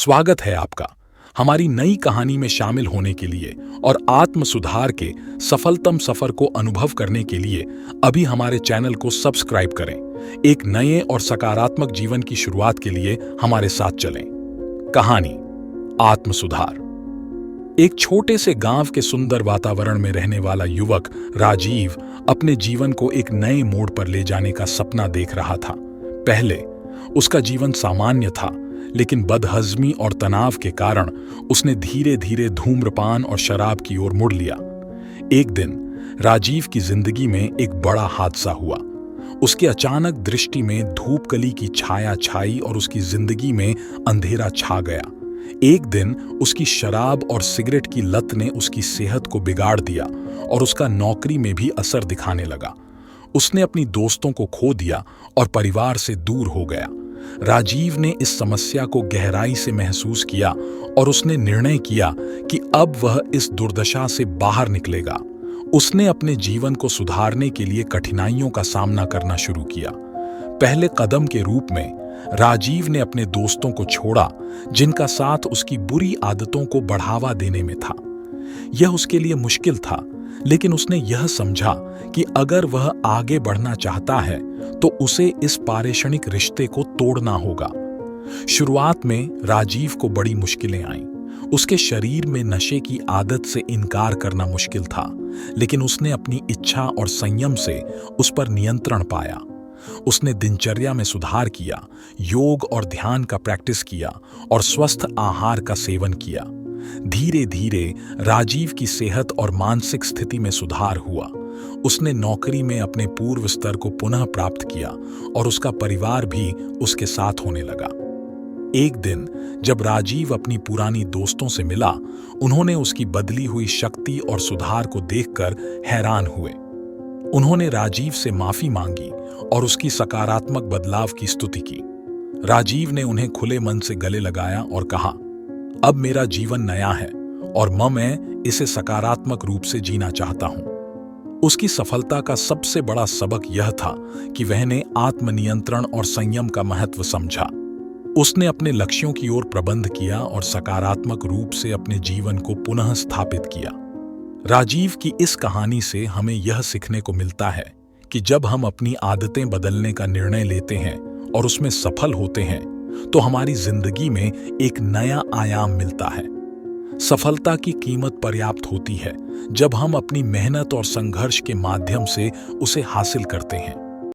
स्वागत है आपका हमारी नई कहानी में शामिल होने के लिए और आत्म सुधार के सफलतम सफर को अनुभव करने के लिए अभी हमारे चैनल को सब्सक्राइब करें। एक नए और सकारात्मक जीवन की शुरुआत के लिए हमारे साथ चलें। कहानी आत्म सुधार। एक छोटे से गांव के सुंदर वातावरण में रहने वाला युवक राजीव अपने जीवन को एक नए मोड़ पर ले जाने का सपना देख रहा था। पहले उसका जीवन सामान्य था, लेकिन बदहजमी और तनाव के कारण उसने धीरे धीरे धूम्रपान और शराब की ओर मुड़ लिया। एक दिन राजीव की जिंदगी में एक बड़ा हादसा हुआ। उसके अचानक दृष्टि में धूपकली की छाया छाई और उसकी जिंदगी में अंधेरा छा गया। एक दिन उसकी शराब और सिगरेट की लत ने उसकी सेहत को बिगाड़ दिया और उसका नौकरी में भी असर दिखाने लगा। उसने अपनी दोस्तों को खो दिया और परिवार से दूर हो गया। राजीव ने इस समस्या को गहराई से महसूस किया और उसने निर्णय किया कि अब वह इस दुर्दशा से बाहर निकलेगा। उसने अपने जीवन को सुधारने के लिए कठिनाइयों का सामना करना शुरू किया। पहले कदम के रूप में राजीव ने अपने दोस्तों को छोड़ा, जिनका साथ उसकी बुरी आदतों को बढ़ावा देने में था। यह उसके लिए मुश्किल था, लेकिन उसने यह समझा कि अगर वह आगे बढ़ना चाहता है तो उसे इस पारिवारिक रिश्ते को तोड़ना होगा। शुरुआत में राजीव को बड़ी मुश्किलें आईं। उसके शरीर में नशे की आदत से इनकार करना मुश्किल था, लेकिन उसने अपनी इच्छा और संयम से उस पर नियंत्रण पाया। उसने दिनचर्या में सुधार किया, योग और ध्यान का प्रैक्टिस किया और स्वस्थ आहार का सेवन किया। धीरे धीरे राजीव की सेहत और मानसिक स्थिति में सुधार हुआ। उसने नौकरी में अपने पूर्व स्तर को पुनः प्राप्त किया और उसका परिवार भी उसके साथ होने लगा। एक दिन जब राजीव अपनी पुरानी दोस्तों से मिला, उन्होंने उसकी बदली हुई शक्ति और सुधार को देखकर हैरान हुए। उन्होंने राजीव से माफी मांगी और उसकी सकारात्मक बदलाव की स्तुति की। राजीव ने उन्हें खुले मन से गले लगाया और कहा, अब मेरा जीवन नया है और मैं इसे सकारात्मक रूप से जीना चाहता हूं। उसकी सफलता का सबसे बड़ा सबक यह था कि वहने आत्मनियंत्रण और संयम का महत्व समझा। उसने अपने लक्ष्यों की ओर प्रबंध किया और सकारात्मक रूप से अपने जीवन को पुनः स्थापित किया। राजीव की इस कहानी से हमें यह सीखने को मिलता है कि जब हम अपनी आदतें बदलने का निर्णय लेते हैं और उसमें सफल होते हैं, तो हमारी जिंदगी में एक नया आयाम मिलता है। सफलता की कीमत पर्याप्त होती है जब हम अपनी मेहनत और संघर्ष के माध्यम से उसे हासिल करते हैं।